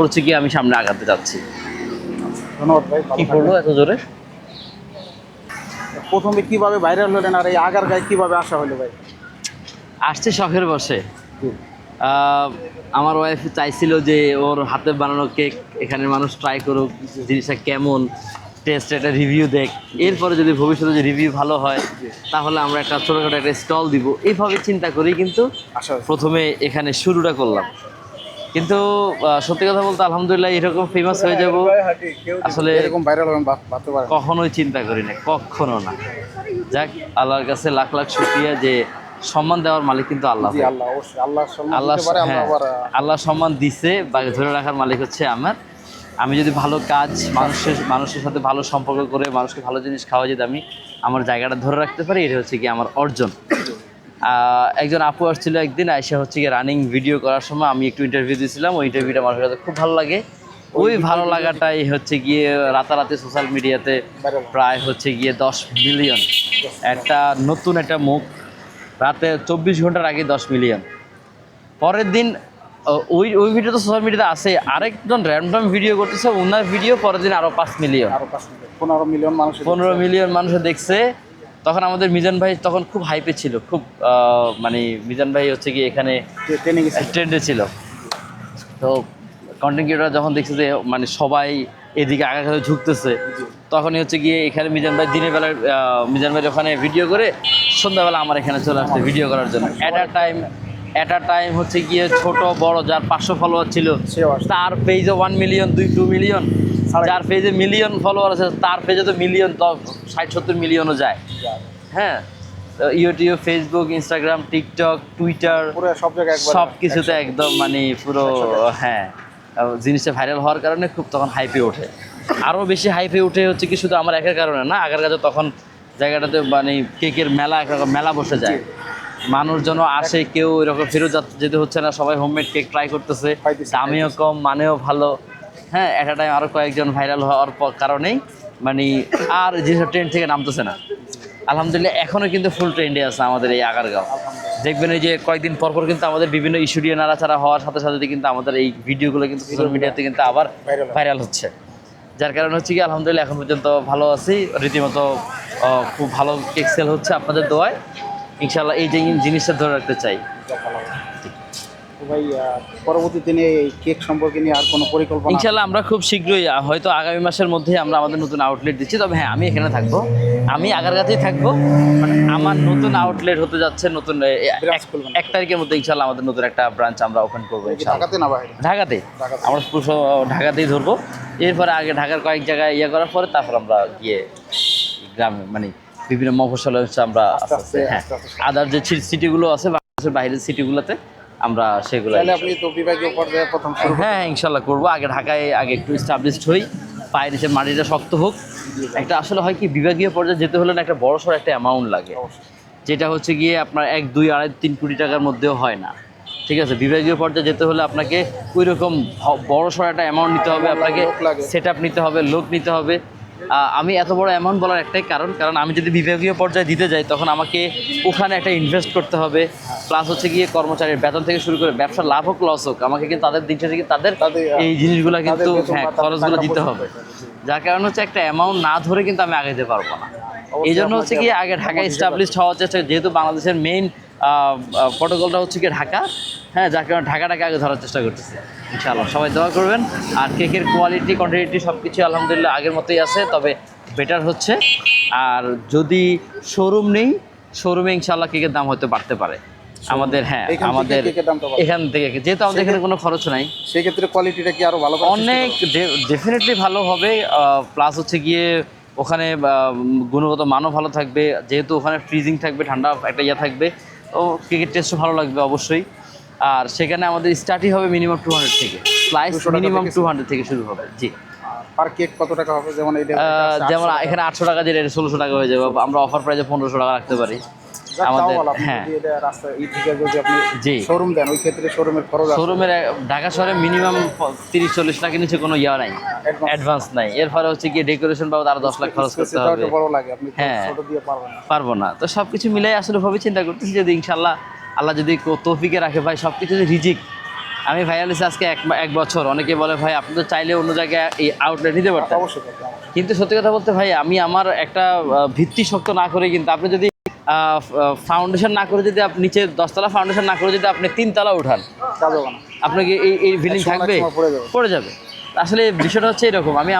হচ্ছে কি আমি সামনে আগাতে যাচ্ছি। ধন্যবাদ ভাই। কি করলো এত জোরে? প্রথমে কিভাবে ভাইরাল হলেন আর এই আগারগাঁয়ে কিভাবে আসা হলো ভাই? আসছে শখের বসে। আমার ওয়াইফ চাইছিল যে ওর হাতে বানানো কেক এখানের মানুষ ট্রাই করুক, জিনিসটা কেমন টেস্ট, একটা রিভিউ দেখ, এরপরে যদি ভবিষ্যতে যে রিভিউ ভালো হয় তাহলে আমরা একটা ছোটোখাটো একটা স্টল দিব, এইভাবে চিন্তা করি কিন্তু প্রথমে এখানে শুরুটা করলাম। কিন্তু সত্যি কথা বলতে আলহামদুলিল্লাহ এরকম ফেমাস হয়ে যাব আসলে এরকম ভাইরাল হবেন ভাবতে পারেন? কখনোই চিন্তা করি না, কখনো না। যাক, আল্লাহর কাছে লাখ লাখ শুকরিয়া যে সম্মান দেওয়ার মালিক কিন্তু আল্লাহ। আল্লাহ অবশ্যই আল্লাহ সম্মান আল্লাহ, দিতে পারে। আমরা হ্যাঁ, আবার আল্লাহ সম্মান দিছে বা ধরে রাখার মালিক হচ্ছে আমার। আমি যদি ভালো কাজ, মানুষের সাথে ভালো সম্পর্ক করে মানুষকে ভালো জিনিস খাওয়া, যদি আমি আমার জায়গাটা ধরে রাখতে পারি, এটা হচ্ছে কি আমার অর্জন। একজন আপু আসছিল একদিন, আইসা হচ্ছে কি রানিং ভিডিও করার সময় আমি একটু ইন্টারভিউ দিয়েছিলাম, ওই ইন্টারভিউটা আমার কাছে খুব ভালো লাগে। ওই ভালো লাগাটাই হচ্ছে গিয়ে রাতারাতি সোশ্যাল মিডিয়াতে প্রায় হচ্ছে গিয়ে 10 মিলিয়ন, একটা নতুন একটা মুখ, রাতে 24 ঘন্টার আগে 10 মিলিয়ন। পরের দিন ওই ভিডিও তো সোশ্যাল মিডিয়াতে আছে, আরেকজন র্যান্ডম ভিডিও করতেছে, ওনার ভিডিও পরের দিন আরও 5 মিলিয়ন, 15 মিলিয়ন মানুষ 15 মিলিয়ন মানুষে দেখছে। তখন আমাদের মিজান ভাই তখন খুব হাইপে ছিল, খুব মানে মিজান ভাই হচ্ছে কি এখানে ট্রেন্ডে ছিল। তো কন্টেন্ট ক্রিয়েটর যখন দেখছে যে মানে সবাই এদিকে আগে ঝুঁকতেছে, তখনই হচ্ছে গিয়ে এখানে মিজান ভাই দিনের বেলায় মিজান ভাই ওখানে ভিডিও করে সন্ধ্যাবেলা আমার এখানে চলে আসছে ভিডিও করার জন্য। অ্যাট আ টাইম হচ্ছে গিয়ে ছোট বড় যার 500 ফলোয়ার ছিল তার পেজে 1 মিলিয়ন 2 মিলিয়ন, যার পেজে মিলিয়ন ফলোয়ার আছে তার পেজে তো মিলিয়ন 60-70 মিলিয়নও যায়। হ্যাঁ, YouTube, Facebook, Instagram, TikTok, Twitter, সব কিছুতে একদম মানে পুরো, হ্যাঁ, জিনিসটা ভাইরাল হওয়ার কারণে খুব তখন হাইপে ওঠে। আরও বেশি হাইপে উঠে হচ্ছে কি শুধু আমার একার কারণে না, আগের কাছে তখন জায়গাটাতে মানে কেকের মেলা, একরকম মেলা বসে যায়, মানুষজন আসে, কেউ এরকম ফেরত যেতে হচ্ছে না, সবাই হোমমেড কেক ট্রাই করতেছে, দামেও কম, মানেও ভালো। হ্যাঁ, একটা টাইম আরও কয়েকজন ভাইরাল হওয়ার কারণেই মানে আর জিনিসটা ট্রেন্ড থেকে নামতেছে না। আলহামদুলিল্লাহ এখনও কিন্তু ফুল ট্রেন্ডে আছে আমাদের এই আগারগাঁও। দেখবেন এই যে কয়েকদিন পরপর কিন্তু আমাদের বিভিন্ন ইস্যু নিয়ে নাড়াচাড়া হওয়ার সাথে সাথে কিন্তু আমাদের এই ভিডিওগুলো কিন্তু সোশ্যাল মিডিয়াতে কিন্তু আবার ভাইরাল হচ্ছে, যার কারণে হচ্ছে কি আলহামদুলিল্লাহ এখন পর্যন্ত ভালো আছি, রীতিমতো খুব ভালো কেক সেল হচ্ছে আপনাদের দোয়ায়। ইনশাআল্লাহ এই যে জিনিসটা ধরে রাখতে চাই। ভাই পরবর্তী দিনে এই কেক সম্পর্কে নিয়ে আর কোনো পরিকল্পনা? ইনশাআল্লাহ আমরা খুব শীঘ্রই, হয়তো আগামী মাসের মধ্যেই আমরা আমাদের নতুন আউটলেট দিচ্ছি। তবে হ্যাঁ, আমি এখানে থাকবো, আমি আগারগাঁওতেই থাকবো। মানে আমার নতুন আউটলেট হতে যাচ্ছে নতুন 1 তারিখের মধ্যে ইনশাআল্লাহ আমাদের নতুন একটা ব্রাঞ্চ আমরা ওপেন করবো ইনশাআল্লাহ। ঢাকাতে না বাইরে? ঢাকাতে, আমরা ঢাকাতেই ধরবো। এরপরে আগে ঢাকার কয়েক জায়গায় করার পরে তারপর আমরা গিয়ে গ্রামে মানে বিভিন্ন মফস্বলে হচ্ছে আমরা আস্তে আস্তে, হ্যাঁ, আদার যে সিটিগুলো আছে বাংলাদেশের বাইরের সিটিগুলোতে আমরা সেগুলো। আপনি তো বিভাগীয় পর্যায়ে প্রথম শুরু? হ্যাঁ, ইনশাল্লাহ করবো। আগে ঢাকায় একটু এস্টাবলিশড হই, পায়ের নিচে মাটিটা শক্ত হোক। একটা আসলে হয় কি, বিভাগীয় পর্যায়ে যেতে হলে না একটা বড়সড় একটা অ্যামাউন্ট লাগে, যেটা হচ্ছে গিয়ে আপনার 1, 2, 2.5, 3 কোটি টাকার মধ্যেও হয় না। ঠিক আছে, বিভাগীয় পর্যায়ে যেতে হলে আপনাকে ওই রকম বড়সড় একটা অ্যামাউন্ট নিতে হবে, আপনাকে সেট আপ নিতে হবে, লোক নিতে হবে। আমি এত বড় অ্যামাউন্ট বলার একটাই কারণ আমি যদি বিভাগীয় পর্যায়ে দিতে যাই তখন আমাকে ওখানে একটা ইনভেস্ট করতে হবে, প্লাস হচ্ছে গিয়ে কর্মচারীর বেতন থেকে শুরু করে ব্যবসার লাভ হোক লস হোক, আমাকে কিন্তু তাদের দিক থেকে তাদের এই জিনিসগুলো কিন্তু, হ্যাঁ, খরচগুলো দিতে হবে। যার কারণে হচ্ছে একটা অ্যামাউন্ট না ধরে কিন্তু আমি আগে যেতে পারবো না। এই জন্য হচ্ছে কি আগে ঢাকায় এস্টাবলিশড হওয়ার চেষ্টা, যেহেতু বাংলাদেশের মেইন প্রটোকলটা হচ্ছে কি ঢাকা, হ্যাঁ, যার কারণে ঢাকাটাকে আগে ধরার চেষ্টা করতেছি। ইনশাআল্লাহ সবাই দোয়া করবেন। আর কেকের কোয়ালিটি, কোয়ান্টিটি সব কিছু আলহামদুলিল্লাহ আগের মতোই আছে, তবে বেটার হচ্ছে। আর যদি শোরুম নেই, শোরুমে ইনশাআল্লাহ কেকের দাম হয়তো বাড়তে পারে আমাদের। হ্যাঁ, আমাদের এখান থেকে, যেহেতু আমাদের এখানে কোনো খরচ নাই, সেক্ষেত্রে কোয়ালিটিটা কি আরও ভালো? অনেক ডেফিনেটলি ভালো হবে। প্লাস হচ্ছে গিয়ে ওখানে গুণগত মানও ভালো থাকবে, যেহেতু ওখানে ফ্রিজিং থাকবে, ঠান্ডা একটা থাকবে, ও কেকের টেস্টও ভালো লাগবে অবশ্যই। আর সেখানে আমাদের স্টার্টই হবে মিনিমাম 200 থেকে, স্লাইস মিনিমাম 200 থেকে শুরু হবে। জি, পার কেক কত টাকা হবে? যেমন এখানে 800 টাকা, যেটা 1600 টাকা হয়ে যাবে। আমরা অফার প্রাইসে 1500 টাকা রাখতে পারি আমাদের। হ্যাঁ, জি, শোরুম দেন, ওই ক্ষেত্রে শোরুমের খরচ, শোরুমের ঢাকা শহরে মিনিমাম 30-40 লাখের নিচে কোনো নাই, অ্যাডভান্স নাই। এরপরে হচ্ছে গিয়ে ডেকোরেশন বাবদ আরো 10 লাখ খরচ করতে হবে। হ্যাঁ, পারবো না। তো সবকিছু মিলাই আসলে ভাবে চিন্তা করতেছি যদি ইনশাআল্লাহ আল্লাহ যদি তৌফিকে রাখে ভাই, সবকিছু রিজিক, আমি ভাইয়া লিসে আজকে এক বছর। অনেকে বলে ভাই আপনি তো চাইলে অন্য জায়গায় এই আউটলেট নিতে পারতেন। অবশ্যই করবো, অবশ্যই। কিন্তু সত্যি কথা বলতে ভাই আমি আমার একটা ভিত্তি শক্ত না করে, কিন্তু আপনি যদি ফাউন্ডেশন না করে, যদি আপনি নিচে 10 তলা ফাউন্ডেশন না করে যদি আপনি 3 তলা উঠান, যাবে না। আপনাকে এই ফিলিং একসময় না থাকবে, একসময় পড়ে যাবে। পড়ে যাবে। আসলে বিষয়টা হচ্ছে এরকম। আমি